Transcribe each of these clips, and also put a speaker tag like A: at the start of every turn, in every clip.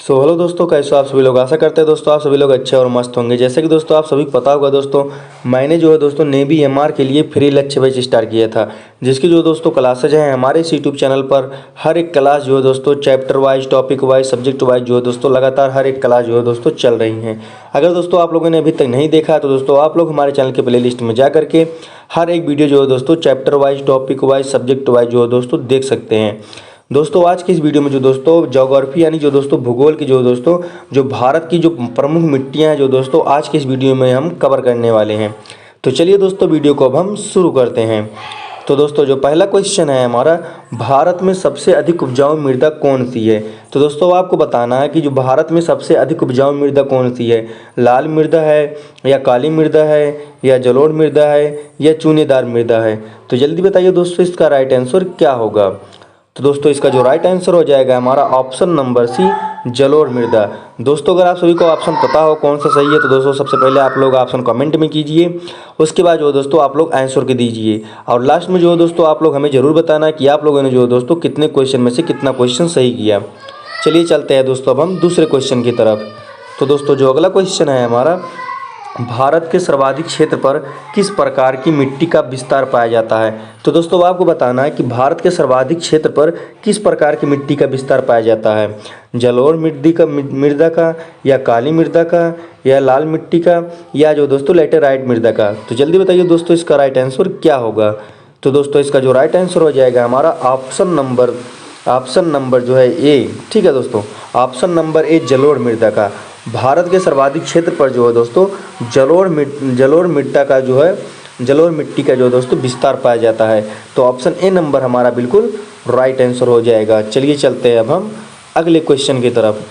A: Hello दोस्तों, कैसे हो आप सभी लोग। आशा करते हैं दोस्तों आप सभी लोग अच्छे और मस्त होंगे। जैसे कि दोस्तों आप सभी को पता होगा दोस्तों, मैंने जो है दोस्तों नेवी एमआर के लिए फ्री लक्ष्य बैच स्टार्ट किया था, जिसकी जो दोस्तों क्लासेज हैं हमारे इस यूट्यूब चैनल पर। हर एक क्लास जो है दोस्तों chapter wise, topic wise, subject wise जो है दोस्तों लगातार हर एक क्लास जो है दोस्तों चल रही हैं। अगर दोस्तों आप लोगों ने अभी तक नहीं देखा है तो दोस्तों आप लोग हमारे चैनल के प्ले लिस्ट में जा करके हर एक वीडियो जो है दोस्तों chapter wise, topic wise, subject wise जो है दोस्तों देख सकते हैं। दोस्तों आज की इस वीडियो में जो दोस्तों ज्योग्राफी यानी जो दोस्तों भूगोल की जो दोस्तों जो भारत की जो प्रमुख मिट्टियां हैं जो दोस्तों आज की इस वीडियो में हम कवर करने वाले हैं। तो चलिए दोस्तों वीडियो को अब हम शुरू करते हैं। तो दोस्तों जो पहला क्वेश्चन है हमारा, भारत में सबसे अधिक उपजाऊ मृदा कौन सी है। तो दोस्तों आपको बताना है कि जो भारत में सबसे अधिक उपजाऊ मृदा कौन सी है। लाल मृदा है या काली मृदा है या जलोढ़ मृदा है या चूनेदार मृदा है। तो जल्दी बताइए दोस्तों इसका राइट आंसर क्या होगा। तो दोस्तों इसका जो राइट आंसर हो जाएगा हमारा ऑप्शन नंबर सी, जलोढ़ मृदा। दोस्तों अगर आप सभी को ऑप्शन पता हो कौन सा सही है तो दोस्तों सबसे पहले आप लोग ऑप्शन कमेंट में कीजिए। उसके बाद जो दोस्तों आप लोग आंसर के दीजिए और लास्ट में जो है दोस्तों आप लोग हमें ज़रूर बताना कि आप लोगों ने जो है दोस्तों कितने क्वेश्चन में से कितना क्वेश्चन सही किया। चलिए चलते हैं दोस्तों अब हम दूसरे क्वेश्चन की तरफ। तो दोस्तों जो अगला क्वेश्चन है हमारा, भारत के सर्वाधिक क्षेत्र पर किस प्रकार की मिट्टी का विस्तार पाया जाता है। तो दोस्तों आपको बताना है कि भारत के सर्वाधिक क्षेत्र पर किस प्रकार की मिट्टी का विस्तार पाया जाता है। जलोढ़ मृदा का या काली मृदा का या लाल मिट्टी का या जो दोस्तों लैटेराइट मृदा का। तो जल्दी बताइए दोस्तों इसका राइट आंसर क्या होगा। तो दोस्तों इसका जो राइट आंसर हो जाएगा हमारा ऑप्शन नंबर जो है ए। ठीक है दोस्तों, ऑप्शन नंबर ए, जलोढ़ मृदा का। भारत के सर्वाधिक क्षेत्र पर जो है दोस्तों जलोढ़ मिट्टी का जो है दोस्तों विस्तार पाया जाता है। तो ऑप्शन ए नंबर हमारा बिल्कुल राइट आंसर हो जाएगा। चलिए चलते हैं अब हम अगले क्वेश्चन की तरफ।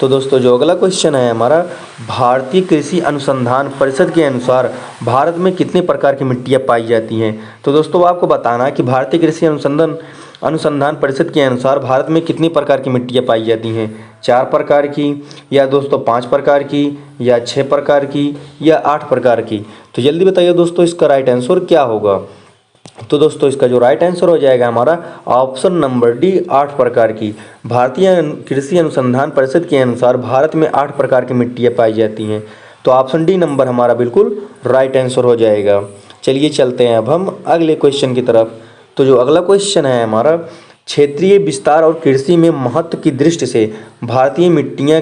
A: तो दोस्तों जो अगला क्वेश्चन है हमारा, भारतीय कृषि अनुसंधान परिषद के अनुसार भारत में कितने प्रकार की मिट्टियाँ पाई जाती हैं। तो दोस्तों आपको बताना है कि भारतीय कृषि अनुसंधान परिषद के अनुसार भारत में कितनी प्रकार की मिट्टियाँ पाई जाती हैं। 4 प्रकार की या दोस्तों 5 प्रकार की या 6 प्रकार की या 8 प्रकार की। तो जल्दी बताइए दोस्तों इसका राइट आंसर क्या होगा। तो दोस्तों इसका जो राइट आंसर हो जाएगा हमारा ऑप्शन नंबर डी, 8 प्रकार की। भारतीय कृषि अनुसंधान परिषद के अनुसार भारत में 8 प्रकार की मिट्टियाँ पाई जाती हैं। तो ऑप्शन डी नंबर हमारा बिल्कुल राइट आंसर हो जाएगा। चलिए चलते हैं अब हम अगले क्वेश्चन की तरफ। तो जो अगला क्वेश्चन है हमारा, क्षेत्रीय विस्तार और कृषि में महत्व की दृष्टि से भारतीय मिट्टियाँ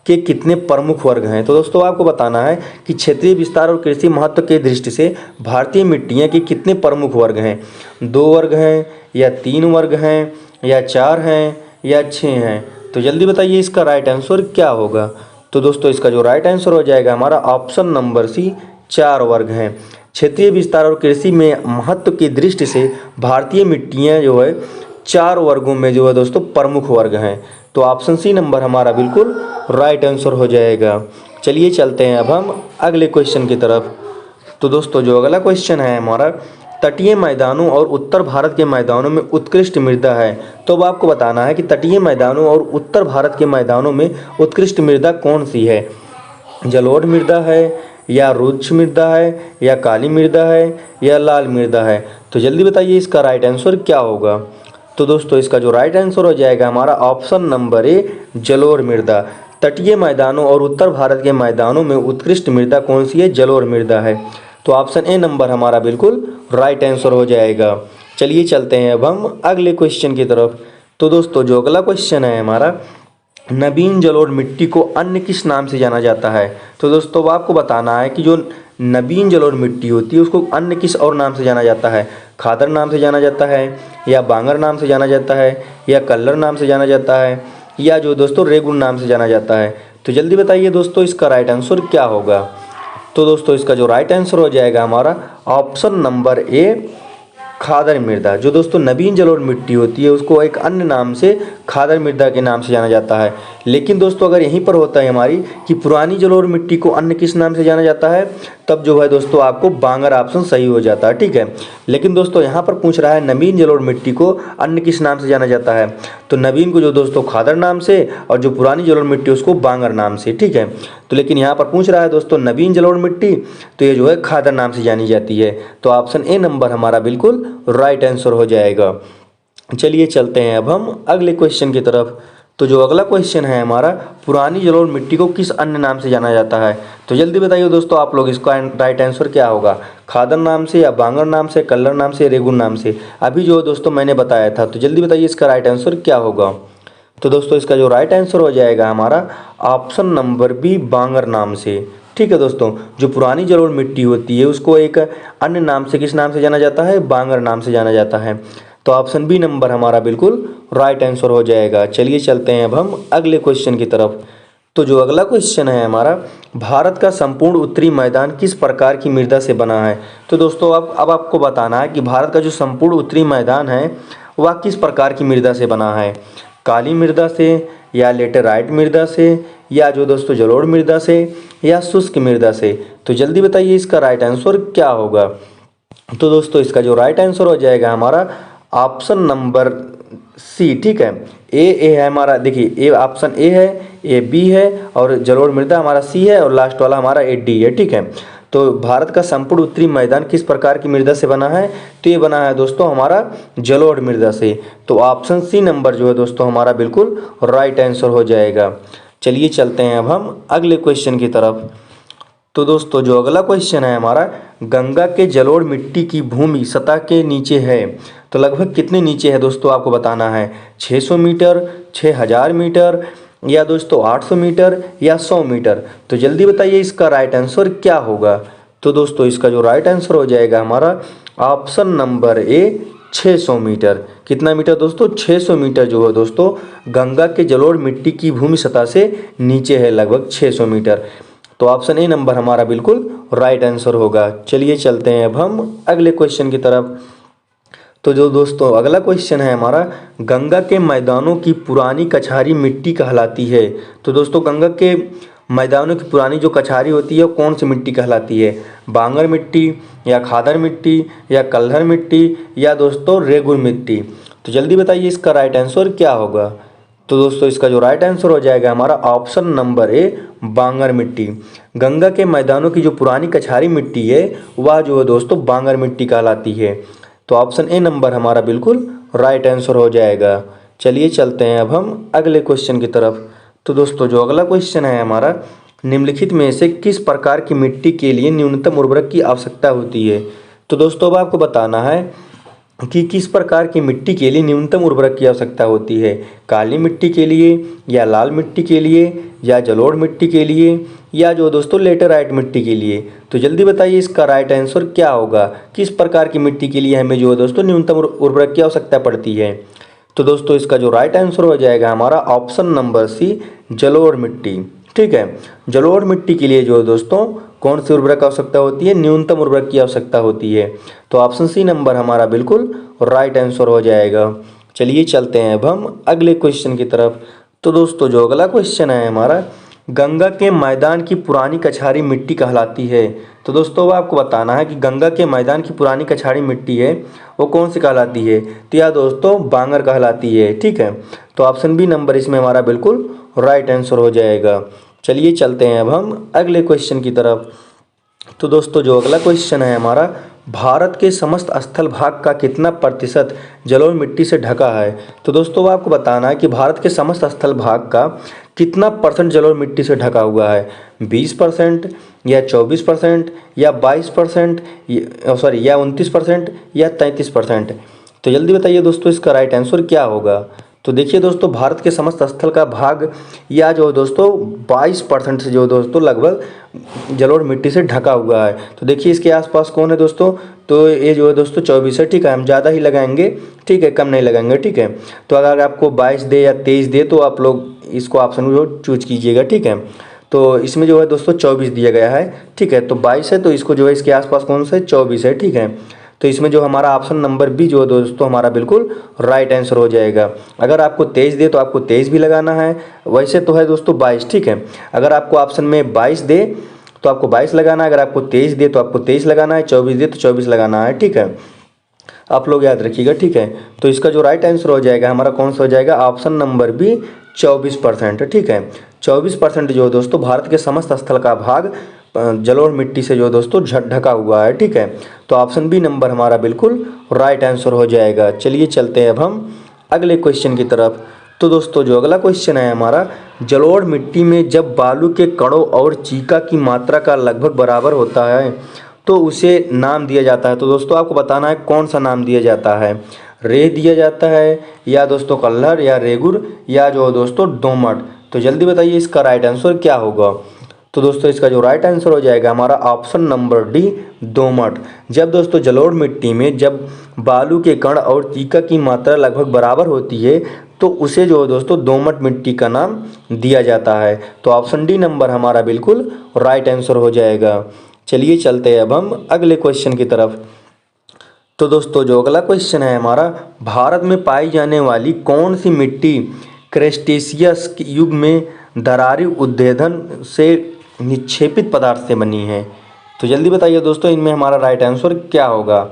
A: के कितने प्रमुख वर्ग हैं। तो दोस्तों आपको बताना है कि क्षेत्रीय विस्तार और कृषि महत्व के दृष्टि से भारतीय मिट्टियाँ के कितने प्रमुख वर्ग हैं। 2 वर्ग हैं या 3 वर्ग हैं या 4 हैं या 6 हैं। तो जल्दी बताइए इसका राइट आंसर क्या होगा। तो दोस्तों इसका जो राइट आंसर हो जाएगा हमारा ऑप्शन नंबर सी, 4 वर्ग हैं। क्षेत्रीय विस्तार और कृषि में महत्व की दृष्टि से भारतीय मिट्टियाँ जो है 4 वर्गों में जो है दोस्तों प्रमुख वर्ग हैं। तो ऑप्शन सी नंबर हमारा बिल्कुल राइट आंसर हो जाएगा। चलिए चलते हैं अब हम अगले क्वेश्चन की तरफ। तो दोस्तों जो अगला क्वेश्चन है हमारा, तटीय मैदानों और उत्तर भारत के मैदानों में उत्कृष्ट मृदा है। तो अब आपको बताना है कि तटीय मैदानों और उत्तर भारत के मैदानों में उत्कृष्ट मृदा कौन सी है। जलोढ़ मृदा है या रुक्ष मृदा है या काली मृदा है या लाल मृदा है। तो जल्दी बताइए इसका राइट आंसर क्या होगा। तो दोस्तों इसका जो राइट आंसर हो जाएगा हमारा ऑप्शन नंबर ए, जलोढ़ मृदा। तटीय मैदानों और उत्तर भारत के मैदानों में उत्कृष्ट मृदा कौन सी है, जलोढ़ मृदा है। तो ऑप्शन ए नंबर हमारा बिल्कुल राइट आंसर हो जाएगा। चलिए चलते हैं अब हम अगले क्वेश्चन की तरफ। तो दोस्तों जो अगला क्वेश्चन है हमारा, नवीन जलोढ़ मिट्टी को अन्य किस नाम से जाना जाता है। तो दोस्तों आपको बताना है कि जो नवीन जलोढ़ मिट्टी होती है उसको अन्य किस और नाम से जाना जाता है। खादर नाम से जाना जाता है या बांगर नाम से जाना जाता है या कल्लर नाम से जाना जाता है या जो दोस्तों रेगुन नाम से जाना जाता है। तो जल्दी बताइए दोस्तों इसका राइट आंसर क्या होगा। तो दोस्तों इसका जो राइट आंसर हो जाएगा हमारा ऑप्शन नंबर ए, खादर मृदा। जो दोस्तों नवीन जलोढ़ मिट्टी होती है उसको एक अन्य नाम से खादर मृदा के नाम से जाना जाता है। लेकिन दोस्तों अगर यहीं पर होता है हमारी कि पुरानी जलोढ़ मिट्टी को अन्य किस नाम से जाना जाता है, तब जो है दोस्तों आपको बांगर ऑप्शन सही हो जाता है। ठीक है, लेकिन दोस्तों यहाँ पर पूछ रहा है नवीन जलोढ़ मिट्टी को अन्य किस नाम से जाना जाता है। तो नवीन को जो दोस्तों खादर नाम से और जो पुरानी जलोढ़ मिट्टी उसको बांगर नाम से। ठीक है, तो लेकिन यहाँ पर पूछ रहा है दोस्तों नवीन जलोढ़ मिट्टी, तो ये जो है खादर नाम से जानी जाती है। तो ऑप्शन ए नंबर हमारा बिल्कुल राइट आंसर हो जाएगा। चलिए चलते हैं अब हम अगले क्वेश्चन की तरफ। तो तो जो अगला क्वेश्चन है हमारा, पुरानी जलोढ़ मिट्टी को किस अन्य नाम से जाना जाता है? तो जल्दी बताइए दोस्तों आप लोग, इसका राइट आंसर क्या होगा? खादर नाम से, या बांगर नाम से, कल्लर नाम से, रेगुन नाम से? अभी जो दोस्तों मैंने बताया था, तो जल्दी बताइए इसका राइट आंसर क्या होगा? तो दोस्तों इसका जो राइट आंसर हो जाएगा हमारा ऑप्शन नंबर बी, बांगर नाम से। ठीक है दोस्तों, जो पुरानी जलोढ़ मिट्टी होती है उसको एक अन्य नाम से, किस नाम से जाना जाता है? बांगर नाम से जाना जाता है। तो ऑप्शन बी नंबर हमारा बिल्कुल राइट आंसर हो जाएगा। चलिए चलते हैं अब हम अगले क्वेश्चन की तरफ। तो जो अगला क्वेश्चन है हमारा, भारत का संपूर्ण उत्तरी मैदान किस प्रकार की मृदा से बना है? तो दोस्तों अब आपको बताना है कि भारत का जो संपूर्ण उत्तरी मैदान है वह किस प्रकार की मृदा से बना है। काली मृदा से, या लेटेराइट मृदा से, या जो दोस्तों जलोढ़ मृदा से, या शुष्क मृदा से? तो जल्दी बताइए इसका राइट आंसर क्या होगा? तो दोस्तों इसका जो राइट आंसर हो जाएगा हमारा ऑप्शन नंबर सी। ठीक है, ए है हमारा, देखिए ए ऑप्शन ए है, ए बी है, और जलोढ़ मृदा हमारा सी है, और लास्ट वाला हमारा ए डी है। ठीक है, तो भारत का संपूर्ण उत्तरी मैदान किस प्रकार की मृदा से बना है? तो ये बना है दोस्तों हमारा जलोढ़ मृदा से। तो ऑप्शन सी नंबर जो है दोस्तों हमारा बिल्कुल राइट आंसर हो जाएगा। चलिए चलते हैं अब हम अगले क्वेश्चन की तरफ। तो दोस्तों जो अगला क्वेश्चन है हमारा, गंगा के जलोढ़ मिट्टी की भूमि सतह के नीचे है, तो लगभग कितने नीचे है दोस्तों आपको बताना है? 600 मीटर, 6000 मीटर, या दोस्तों 800 मीटर, या 100 मीटर? तो जल्दी बताइए इसका राइट आंसर क्या होगा? तो दोस्तों इसका जो राइट आंसर हो जाएगा हमारा ऑप्शन नंबर ए, 600 मीटर। कितना मीटर दोस्तों? 600 मीटर जो है दोस्तों गंगा के जलोढ़ मिट्टी की भूमि सतह से नीचे है, लगभग 600 मीटर। तो ऑप्शन ए नंबर हमारा बिल्कुल राइट आंसर होगा। चलिए चलते हैं अब हम अगले क्वेश्चन की तरफ। तो जो दोस्तों अगला क्वेश्चन है हमारा, गंगा के मैदानों की पुरानी कछारी मिट्टी कहलाती है। तो दोस्तों गंगा के मैदानों की पुरानी जो कछारी होती है वो कौन सी मिट्टी कहलाती है? बांगर मिट्टी, या खादर मिट्टी, या कल्हर मिट्टी, या दोस्तों रेगुन मिट्टी? तो जल्दी बताइए इसका राइट आंसर क्या होगा? तो दोस्तों इसका जो राइट आंसर हो जाएगा हमारा ऑप्शन नंबर ए, बांगर मिट्टी। गंगा के मैदानों की जो पुरानी कछारी मिट्टी है वह जो है दोस्तों बांगर मिट्टी कहलाती है। तो ऑप्शन ए नंबर हमारा बिल्कुल राइट आंसर हो जाएगा। चलिए चलते हैं अब हम अगले क्वेश्चन की तरफ। तो दोस्तों जो अगला क्वेश्चन है हमारा, निम्नलिखित में से किस प्रकार की मिट्टी के लिए न्यूनतम उर्वरक की आवश्यकता होती है? तो दोस्तों अब आपको बताना है कि किस प्रकार की मिट्टी के लिए न्यूनतम उर्वरक की आवश्यकता होती है। काली मिट्टी के लिए, या लाल मिट्टी के लिए, या जलोढ़ मिट्टी के लिए, या जो दोस्तों लेटेराइट मिट्टी के लिए? तो जल्दी बताइए इसका राइट आंसर क्या होगा? किस प्रकार की मिट्टी के लिए हमें जो है दोस्तों न्यूनतम उर्वरक की आवश्यकता पड़ती है? तो दोस्तों इसका जो राइट आंसर हो जाएगा हमारा ऑप्शन नंबर सी, जलोढ़ मिट्टी। ठीक है, जलोढ़ मिट्टी के लिए जो है दोस्तों कौन सी उर्वरक की आवश्यकता होती है? न्यूनतम उर्वरक की आवश्यकता होती है। तो ऑप्शन सी नंबर हमारा बिल्कुल राइट आंसर हो जाएगा। चलिए चलते हैं अब हम अगले क्वेश्चन की तरफ। तो दोस्तों जो अगला क्वेश्चन है हमारा, गंगा के मैदान की पुरानी कछारी मिट्टी कहलाती है। तो दोस्तों आपको बताना है कि गंगा के मैदान की पुरानी कछारी मिट्टी है वो कौन सी कहलाती है? तो यह दोस्तों बांगर कहलाती है। ठीक है, तो ऑप्शन बी नंबर इसमें हमारा बिल्कुल राइट आंसर हो जाएगा। चलिए चलते हैं अब हम अगले क्वेश्चन की तरफ। तो दोस्तों जो अगला क्वेश्चन है हमारा, भारत के समस्त स्थल भाग का कितना प्रतिशत जलोढ़ मिट्टी से ढका है? तो दोस्तों आपको बताना है कि भारत के समस्त स्थल भाग का कितना परसेंट जलोढ़ मिट्टी से ढका हुआ है? 20%, या 24%, या 22%, या 29%, या 33%? तो जल्दी बताइए दोस्तों इसका राइट आंसर क्या होगा? तो देखिए दोस्तों भारत के समस्त स्थल का भाग या जो दोस्तों 22% से जो दोस्तों लगभग जलोढ़ मिट्टी से ढका हुआ है। तो देखिए इसके आसपास कौन है दोस्तों? तो ये जो है दोस्तों 24 है। ठीक है, हम ज़्यादा ही लगाएंगे, ठीक है, कम नहीं लगाएंगे। ठीक है, तो अगर आपको 22 दे या 23 दे तो आप लोग इसको ऑप्शन को चूज कीजिएगा। ठीक है, तो इसमें जो है दोस्तों 24 दिया गया है। ठीक है, तो 22 है, तो इसको जो है इसके आसपास कौन सा है? 24 है। ठीक है, तो इसमें जो हमारा ऑप्शन नंबर बी जो है दोस्तों हमारा बिल्कुल राइट आंसर हो जाएगा। अगर आपको 23 दे तो आपको 23 भी लगाना है, वैसे तो है दोस्तों 22। ठीक है, अगर आपको ऑप्शन में 22 दे तो आपको 22 लगाना है, अगर आपको 23 दे तो आपको 23 लगाना है, 24 दे तो 24 लगाना है। ठीक है, आप लोग याद रखिएगा। ठीक है, तो इसका जो राइट आंसर हो जाएगा हमारा कौन सा हो जाएगा? Option number B, 24%। ठीक है, 24% जो दोस्तों भारत के समस्त स्थल का भाग जलोढ़ मिट्टी से जो दोस्तों ढका हुआ है। ठीक है, तो ऑप्शन बी नंबर हमारा बिल्कुल राइट आंसर हो जाएगा। चलिए चलते हैं अब हम अगले क्वेश्चन की तरफ। तो दोस्तों जो अगला क्वेश्चन है हमारा, जलोढ़ मिट्टी में जब बालू के कणों और चीका की मात्रा का लगभग बराबर होता है तो उसे नाम दिया जाता है। तो दोस्तों आपको बताना है कौन सा नाम दिया जाता है, रेत दिया जाता है या दोस्तों कल्हर या रेगुर या जो दोस्तों दोमट। तो जल्दी बताइए इसका राइट आंसर क्या होगा। तो दोस्तों इसका जो राइट आंसर हो जाएगा हमारा ऑप्शन नंबर डी, दोमट। जब दोस्तों जलोढ़ मिट्टी में जब बालू के कण और चीका की मात्रा लगभग बराबर होती है तो उसे जो दोस्तों दोमट मिट्टी का नाम दिया जाता है। तो ऑप्शन डी नंबर हमारा बिल्कुल राइट आंसर हो जाएगा। चलिए चलते हैं अब हम अगले क्वेश्चन की तरफ। तो दोस्तों जो अगला क्वेश्चन है हमारा, भारत में पाई जाने वाली कौन सी मिट्टी क्रेस्टेशियस युग में दरारी उद्भेदन से निक्षेपित पदार्थ से बनी है। तो जल्दी बताइए दोस्तों इनमें हमारा राइट आंसर क्या होगा।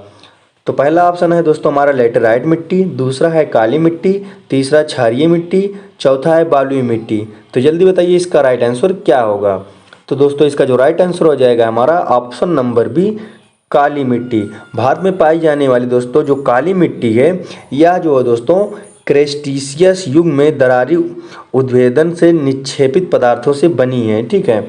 A: तो पहला ऑप्शन है दोस्तों हमारा लेटेराइट मिट्टी, दूसरा है काली मिट्टी, तीसरा क्षारीय मिट्टी, चौथा है बालुई मिट्टी। तो जल्दी बताइए इसका राइट आंसर क्या होगा। तो दोस्तों इसका जो राइट आंसर हो जाएगा हमारा ऑप्शन नंबर बी, काली मिट्टी। भारत में पाई जाने वाली दोस्तों जो काली मिट्टी है या जो है दोस्तों क्रेस्टेशियस युग में दरारी उद्भेदन से निक्षेपित पदार्थों से बनी है। ठीक है,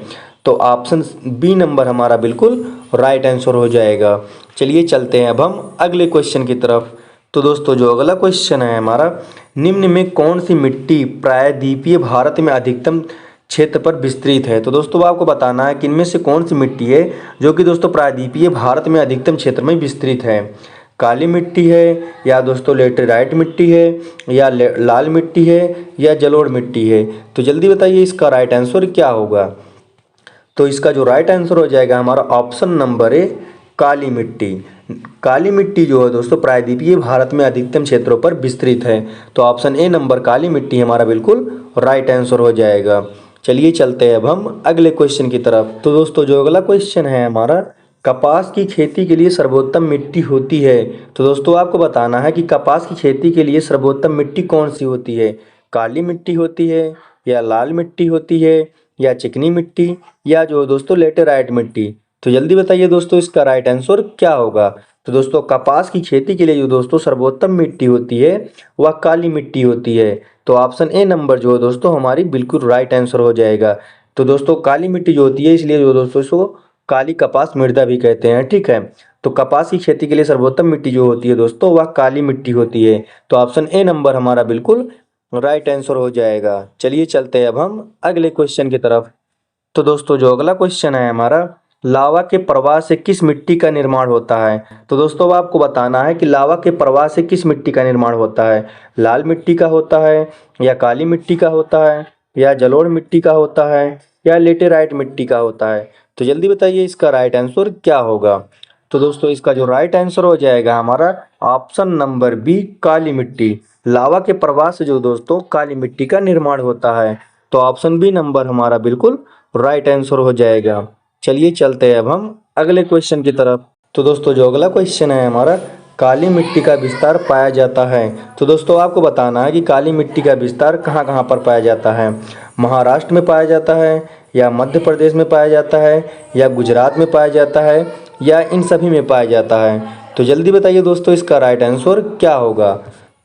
A: तो ऑप्शन बी नंबर हमारा बिल्कुल राइट आंसर हो जाएगा। चलिए चलते हैं अब हम अगले क्वेश्चन की तरफ। तो दोस्तों जो अगला क्वेश्चन है हमारा, निम्न में कौन सी मिट्टी प्रायद्वीपीय भारत में अधिकतम क्षेत्र पर विस्तृत है। तो दोस्तों आपको बताना है कि इनमें से कौन सी मिट्टी है जो कि दोस्तों प्रायद्वीपीय भारत में अधिकतम क्षेत्र में विस्तृत है। काली मिट्टी है या दोस्तों लेटेराइट मिट्टी है या लाल मिट्टी है या जलोढ़ मिट्टी है। तो जल्दी बताइए इसका राइट आंसर क्या होगा। तो इसका जो राइट आंसर हो जाएगा हमारा ऑप्शन नंबर ए, काली मिट्टी। काली मिट्टी जो है दोस्तों प्रायद्वीपीय भारत में अधिकतम क्षेत्रों पर विस्तृत है। तो ऑप्शन ए नंबर काली मिट्टी हमारा बिल्कुल राइट आंसर हो जाएगा। चलिए चलते हैं अब हम अगले क्वेश्चन की तरफ। तो दोस्तों जो अगला क्वेश्चन है हमारा, कपास की खेती के लिए सर्वोत्तम मिट्टी होती है। तो दोस्तों आपको बताना है कि कपास की खेती के लिए सर्वोत्तम मिट्टी कौन सी होती है। काली मिट्टी होती है या लाल मिट्टी होती है या चिकनी मिट्टी या जो दोस्तों लेटेराइट मिट्टी। तो जल्दी बताइए दोस्तों इसका राइट आंसर क्या होगा। तो दोस्तों कपास की खेती के लिए जो दोस्तों सर्वोत्तम मिट्टी होती है वह काली मिट्टी होती है। तो ऑप्शन ए नंबर जो है दोस्तों हमारी बिल्कुल राइट आंसर हो जाएगा। तो दोस्तों काली मिट्टी जो होती है इसलिए जो दोस्तों इसको काली कपास मृदा भी कहते हैं। ठीक है, तो कपास की खेती के लिए सर्वोत्तम मिट्टी जो होती है दोस्तों वह काली मिट्टी होती है। तो ऑप्शन ए नंबर हमारा बिल्कुल राइट आंसर हो जाएगा। चलिए चलते हैं अब हम अगले क्वेश्चन की तरफ। तो दोस्तों जो अगला क्वेश्चन है हमारा, लावा के प्रवाह से किस मिट्टी का निर्माण होता है। तो दोस्तों अब आपको बताना है कि लावा के प्रवाह से किस मिट्टी का निर्माण होता है। लाल मिट्टी का होता है या काली मिट्टी का होता है या जलोढ़ मिट्टी का होता है या लेटेराइट मिट्टी का होता है। तो जल्दी बताइए इसका राइट आंसर क्या होगा। तो दोस्तों इसका जो राइट आंसर हो जाएगा हमारा ऑप्शन नंबर बी, काली मिट्टी। लावा के प्रवाह से जो दोस्तों काली मिट्टी का निर्माण होता है। तो ऑप्शन बी नंबर हमारा बिल्कुल राइट आंसर हो जाएगा। चलिए चलते हैं अब हम अगले क्वेश्चन की तरफ। तो दोस्तों जो अगला क्वेश्चन है हमारा, काली मिट्टी का विस्तार पाया जाता है। तो दोस्तों आपको बताना है कि काली मिट्टी का विस्तार कहाँ कहाँ पर पाया जाता है। महाराष्ट्र में पाया जाता है या मध्य प्रदेश में पाया जाता है या गुजरात में पाया जाता है या इन सभी में पाया जाता है। तो जल्दी बताइए दोस्तों इसका राइट आंसर क्या होगा।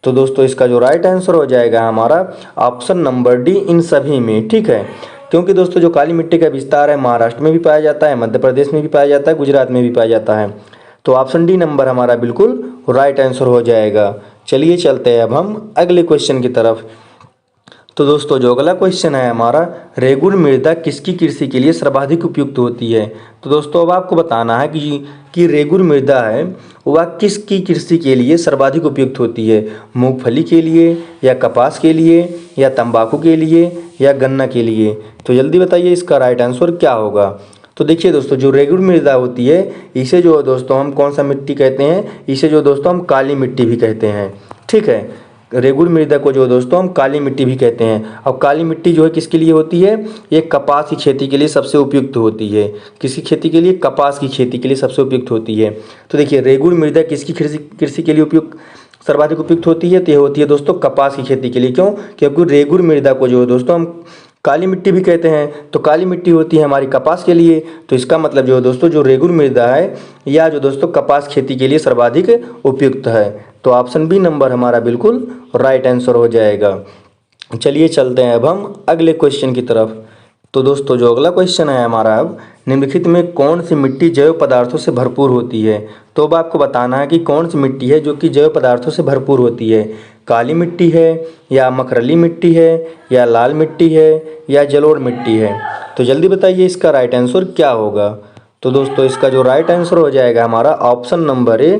A: तो दोस्तों इसका जो राइट आंसर हो जाएगा हमारा ऑप्शन नंबर डी, इन सभी में। ठीक है, क्योंकि दोस्तों जो काली मिट्टी का विस्तार है महाराष्ट्र में भी पाया जाता है, मध्य प्रदेश में भी पाया जाता है, गुजरात में भी पाया जाता है। तो ऑप्शन डी नंबर हमारा बिल्कुल राइट आंसर हो जाएगा। चलिए चलते हैं अब हम अगले क्वेश्चन की तरफ। तो दोस्तों जो अगला क्वेश्चन है हमारा, रेगुर मृदा किसकी कृषि के लिए सर्वाधिक उपयुक्त होती है। तो दोस्तों अब आपको बताना है कि रेगुर मृदा है वह किसकी कृषि के लिए सर्वाधिक उपयुक्त होती है। मूंगफली के लिए या कपास के लिए या तंबाकू के लिए या गन्ना के लिए। तो जल्दी बताइए इसका राइट आंसर क्या होगा। तो देखिए दोस्तों जो रेगुर मृदा होती है इसे जो दोस्तों हम कौन सा मिट्टी कहते हैं, इसे जो दोस्तों हम काली मिट्टी भी कहते हैं। ठीक है, रेगुर मृदा को जो दोस्तों हम काली मिट्टी भी कहते हैं। और काली मिट्टी जो है किसके लिए होती है, ये कपास की खेती के लिए सबसे उपयुक्त होती है। किसकी खेती के लिए, कपास की खेती के लिए सबसे उपयुक्त होती है। तो देखिए रेगुर मृदा किसकी कृषि के लिए उपयुक्त सर्वाधिक उपयुक्त होती है, तो ये होती है दोस्तों कपास की खेती के लिए। क्यों, क्योंकि रेगुर मृदा को जो है दोस्तों हम काली मिट्टी भी कहते हैं। तो काली मिट्टी होती है हमारी कपास के लिए। तो इसका मतलब जो है दोस्तों जो रेगुर मृदा है या जो दोस्तों कपास खेती के लिए सर्वाधिक उपयुक्त है। तो ऑप्शन बी नंबर हमारा बिल्कुल राइट आंसर हो जाएगा। चलिए चलते हैं अब हम अगले क्वेश्चन की तरफ। तो दोस्तों जो अगला क्वेश्चन है हमारा, अब निम्नलिखित में कौन सी मिट्टी जैव पदार्थों से भरपूर होती है। तो अब आपको बताना है कि कौन सी मिट्टी है जो कि जैव पदार्थों से भरपूर होती है। काली मिट्टी है, या मखरली मिट्टी है, या लाल मिट्टी है, या जलोढ़ मिट्टी है। तो जल्दी बताइए इसका राइट आंसर क्या होगा। तो दोस्तों इसका जो राइट आंसर हो जाएगा हमारा ऑप्शन नंबर ए,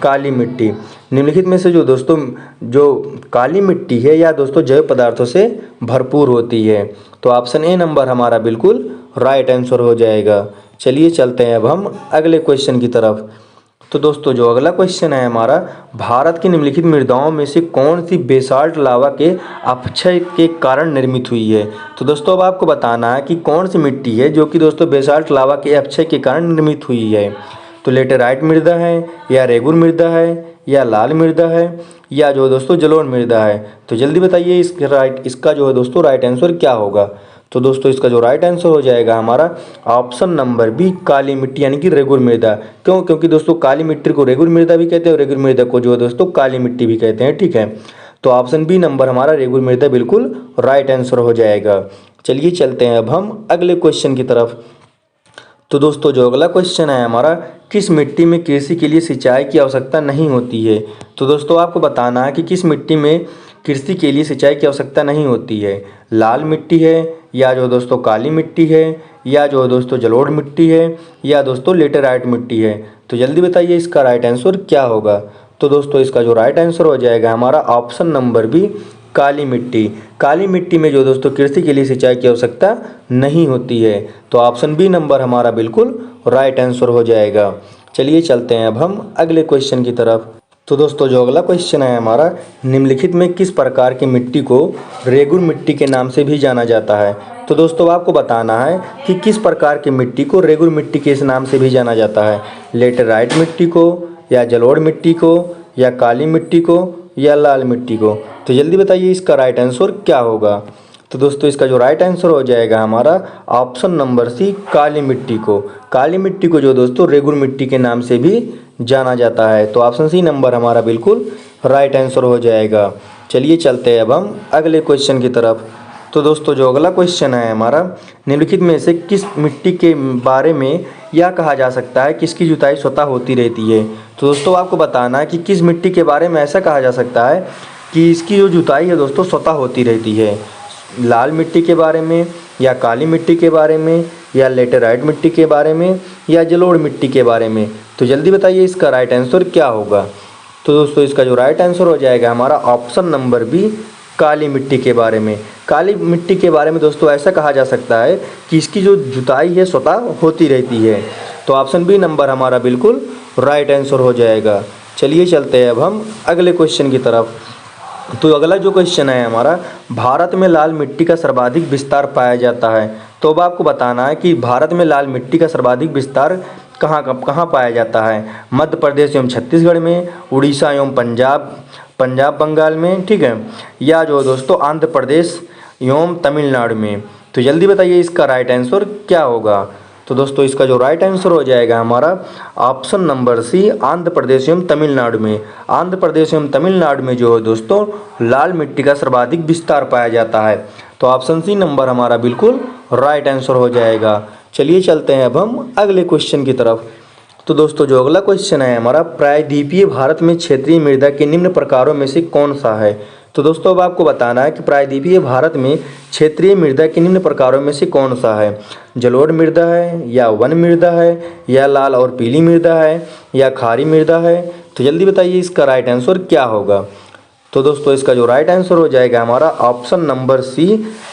A: काली मिट्टी। निम्नलिखित में से जो दोस्तों जो काली मिट्टी है या दोस्तों जैव पदार्थों से भरपूर होती है। तो ऑप्शन ए नंबर हमारा बिल्कुल राइट आंसर हो जाएगा। चलिए चलते हैं अब हम अगले क्वेश्चन की तरफ। तो दोस्तों जो अगला क्वेश्चन है हमारा, भारत की निम्नलिखित मृदाओं में से कौन सी बेसाल्ट लावा के अपक्षय के कारण निर्मित हुई है। तो दोस्तों अब आपको बताना है कि कौन सी मिट्टी है जो कि दोस्तों बेसाल्ट लावा के अपक्षय के कारण निर्मित हुई है। तो लेटेराइट मृदा है, या रेगुर मृदा है, या लाल मृदा है, या जो दोस्तों जलोढ़ मृदा है। तो जल्दी बताइए इसका जो है दोस्तों राइट आंसर क्या होगा। तो दोस्तों इसका जो राइट आंसर हो जाएगा हमारा ऑप्शन नंबर बी, काली मिट्टी यानी कि रेगुर मृदा। क्यों? क्योंकि दोस्तों काली मिट्टी को रेगुर मृदा भी कहते हैं और रेगुर मृदा को जो है दोस्तों काली मिट्टी भी कहते हैं। ठीक है, तो ऑप्शन बी नंबर हमारा रेगुर मृदा बिल्कुल राइट आंसर हो जाएगा। चलिए चलते हैं अब हम अगले क्वेश्चन की तरफ। तो दोस्तों जो अगला क्वेश्चन है हमारा, किस मिट्टी में कृषि के लिए सिंचाई की आवश्यकता नहीं होती है। तो दोस्तों आपको बताना है कि किस मिट्टी में कृषि के लिए सिंचाई की आवश्यकता नहीं होती है। लाल मिट्टी है, या जो दोस्तों काली मिट्टी है, या जो दोस्तों जलोढ़ मिट्टी है, या दोस्तों लेटेराइट मिट्टी है। तो जल्दी बताइए इसका राइट आंसर क्या होगा। तो दोस्तों इसका जो राइट आंसर हो जाएगा हमारा ऑप्शन नंबर बी, काली मिट्टी। काली मिट्टी में जो दोस्तों कृषि के लिए सिंचाई की आवश्यकता नहीं होती है। तो ऑप्शन बी नंबर हमारा बिल्कुल राइट आंसर हो जाएगा। चलिए चलते हैं अब हम अगले क्वेश्चन की तरफ। तो दोस्तों जो अगला क्वेश्चन है हमारा, निम्नलिखित में किस प्रकार की मिट्टी को रेगुर मिट्टी के नाम से भी जाना जाता है। तो दोस्तों आपको बताना है कि किस प्रकार की मिट्टी को रेगुर मिट्टी के इस नाम से भी जाना जाता है। लेटेराइट मिट्टी को, या जलोढ़ मिट्टी को, या काली मिट्टी को, या लाल मिट्टी को। तो जल्दी बताइए इसका राइट आंसर क्या होगा। तो दोस्तों इसका जो राइट आंसर हो जाएगा हमारा ऑप्शन नंबर सी, काली मिट्टी को। काली मिट्टी को जो दोस्तों रेगुर मिट्टी के नाम से भी जाना जाता है। तो ऑप्शन सी नंबर हमारा बिल्कुल राइट आंसर हो जाएगा। चलिए चलते हैं अब हम अगले क्वेश्चन की तरफ। तो दोस्तों जो अगला क्वेश्चन है हमारा, निम्नलिखित में से किस मिट्टी के बारे में यह कहा जा सकता है कि इसकी जुताई स्वतः होती रहती है। तो दोस्तों आपको बताना है कि किस मिट्टी के बारे में ऐसा कहा जा सकता है कि इसकी जो जुताई है दोस्तों स्वतः होती रहती है। लाल मिट्टी के बारे में, या काली मिट्टी के बारे में, या लेटेराइट मिट्टी के बारे में, या जलोढ़ मिट्टी के बारे में। तो जल्दी बताइए इसका राइट आंसर क्या होगा। तो दोस्तों इसका जो राइट आंसर हो जाएगा हमारा ऑप्शन नंबर बी, काली मिट्टी के बारे में। काली मिट्टी के बारे में दोस्तों ऐसा कहा जा सकता है कि इसकी जो जुताई है स्वतः होती रहती है। तो ऑप्शन बी नंबर हमारा बिल्कुल राइट आंसर हो जाएगा। चलिए चलते हैं अब हम अगले क्वेश्चन की तरफ। तो अगला जो क्वेश्चन है हमारा, भारत में लाल मिट्टी का सर्वाधिक विस्तार पाया जाता है। तो अब आपको बताना है कि भारत में लाल मिट्टी का सर्वाधिक विस्तार कहाँ पाया जाता है। मध्य प्रदेश एवं छत्तीसगढ़ में, उड़ीसा एवं पंजाब बंगाल में, ठीक है, या जो दोस्तों आंध्र प्रदेश एवं तमिलनाडु में। तो जल्दी बताइए इसका राइट आंसर क्या होगा। तो दोस्तों इसका जो राइट आंसर हो जाएगा हमारा option number C, Andhra Pradesh एवं तमिलनाडु में। आंध्र प्रदेश एवं तमिलनाडु में जो है दोस्तों लाल मिट्टी का सर्वाधिक विस्तार पाया जाता है। तो ऑप्शन सी नंबर हमारा बिल्कुल राइट आंसर हो जाएगा। चलिए चलते हैं अब हम अगले क्वेश्चन की तरफ। तो दोस्तों जो अगला क्वेश्चन है हमारा, प्रायद्वीपीय भारत में क्षेत्रीय मृदा के निम्न प्रकारों में से कौन सा है। तो दोस्तों अब आपको बताना है कि प्रायद्वीपीय भारत में क्षेत्रीय मृदा के निम्न प्रकारों में से कौन सा है। जलोढ़ मृदा है, या वन मृदा है, या लाल और पीली मृदा है, या खारी मृदा है। तो जल्दी बताइए इसका राइट आंसर क्या होगा। तो दोस्तों इसका जो राइट आंसर हो जाएगा हमारा ऑप्शन नंबर सी,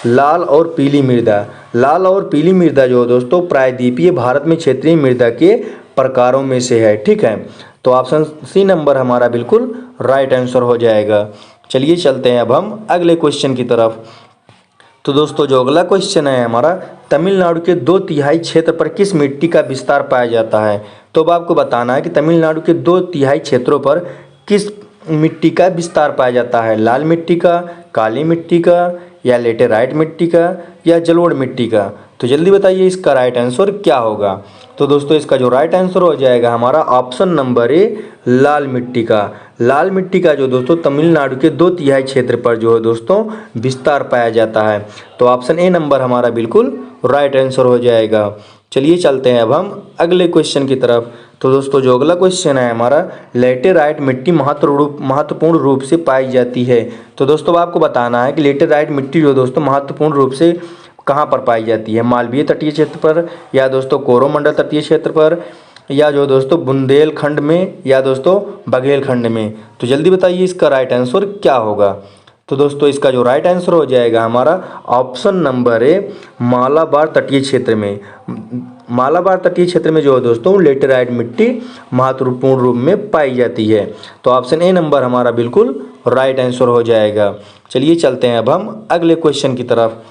A: लाल और पीली मृदा। लाल और पीली मृदा जो दोस्तों प्रायद्वीपीय भारत में क्षेत्रीय मृदा के प्रकारों में से है। ठीक है, तो ऑप्शन सी नंबर हमारा बिल्कुल राइट आंसर हो जाएगा। चलिए चलते हैं अब हम अगले क्वेश्चन की तरफ। तो दोस्तों जो अगला क्वेश्चन है हमारा, तमिलनाडु के 2/3 क्षेत्र पर किस मिट्टी का विस्तार पाया जाता है। तो अब आपको बताना है कि तमिलनाडु के 2/3 क्षेत्रों पर किस मिट्टी का विस्तार पाया जाता है। लाल मिट्टी का, काली मिट्टी का, या लेटेराइट मिट्टी का, या जलोढ़ मिट्टी का। तो जल्दी बताइए इसका राइट आंसर क्या होगा। तो दोस्तों इसका जो राइट आंसर हो जाएगा हमारा ऑप्शन नंबर ए, लाल मिट्टी का। लाल मिट्टी का जो दोस्तों तमिलनाडु के 2/3 क्षेत्र पर जो है दोस्तों विस्तार पाया जाता है। तो ऑप्शन ए नंबर हमारा बिल्कुल राइट आंसर हो जाएगा। चलिए चलते हैं अब हम अगले क्वेश्चन की तरफ। तो दोस्तों जो अगला क्वेश्चन है हमारा, लेटेराइट मिट्टी महत्वपूर्ण रूप से पाई जाती है। तो दोस्तों आपको बताना है कि लेटेराइट मिट्टी जो दोस्तों महत्वपूर्ण रूप से कहाँ पर पाई जाती है, मालवीय तटीय क्षेत्र पर, या दोस्तों कोरोमंडल तटीय क्षेत्र पर, या जो दोस्तों बुंदेलखंड में, या दोस्तों बघेलखंड में। तो जल्दी बताइए इसका राइट आंसर क्या होगा। तो दोस्तों इसका जो राइट आंसर हो जाएगा हमारा ऑप्शन नंबर ए, मालाबार तटीय क्षेत्र में। मालाबार तटीय क्षेत्र में जो है दोस्तों लेटेराइट मिट्टी महत्वपूर्ण रूप में पाई जाती है। तो ऑप्शन ए नंबर हमारा बिल्कुल राइट आंसर हो जाएगा। चलिए चलते हैं अब हम अगले क्वेश्चन की तरफ।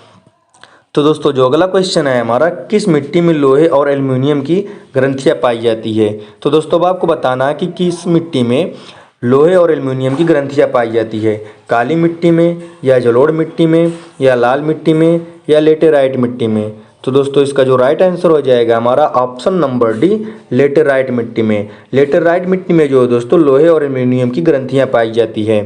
A: तो दोस्तों जो अगला क्वेश्चन है हमारा, किस मिट्टी में लोहे और एल्युमिनियम की ग्रंथियाँ पाई जाती है। तो दोस्तों अब आपको बताना है कि किस मिट्टी में लोहे और एल्युमिनियम की ग्रंथियाँ पाई जाती है, काली मिट्टी में, या जलोढ़ मिट्टी में, या लाल मिट्टी में, या लेटेराइट मिट्टी में। तो दोस्तों इसका जो राइट आंसर हो जाएगा हमारा ऑप्शन नंबर डी, लेटेराइट मिट्टी में। लेटेराइट मिट्टी में जो है दोस्तों लोहे और एल्युमिनियम की ग्रंथियाँ पाई जाती है।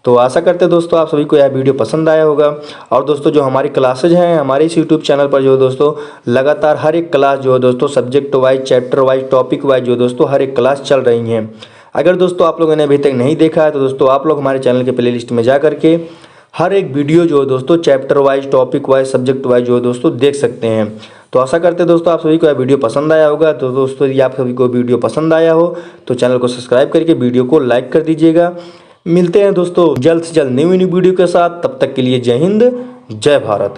A: तो आशा करते हैं दोस्तों आप सभी को यह वीडियो पसंद आया होगा। और दोस्तों जो हमारी क्लासेज हैं हमारे इस यूट्यूब चैनल पर जो है दोस्तों लगातार हर एक क्लास जो है दोस्तों subject wise, chapter wise, topic wise जो दोस्तों हर एक क्लास चल रही हैं। अगर दोस्तों आप लोगों ने अभी तक नहीं देखा है तो दोस्तों आप लोग हमारे चैनल के प्लेलिस्ट में जा करके हर एक वीडियो जो है दोस्तों chapter wise, topic wise, subject wise जो है दोस्तों देख सकते हैं। तो आशा करते हैं दोस्तों आप सभी को यह वीडियो पसंद आया होगा। तो दोस्तों यदि आप सभी को वीडियो पसंद आया हो तो चैनल को सब्सक्राइब करके वीडियो को लाइक कर दीजिएगा। मिलते हैं दोस्तों जल्द से जल्द न्यू वीडियो के साथ। तब तक के लिए जय हिंद, जय भारत।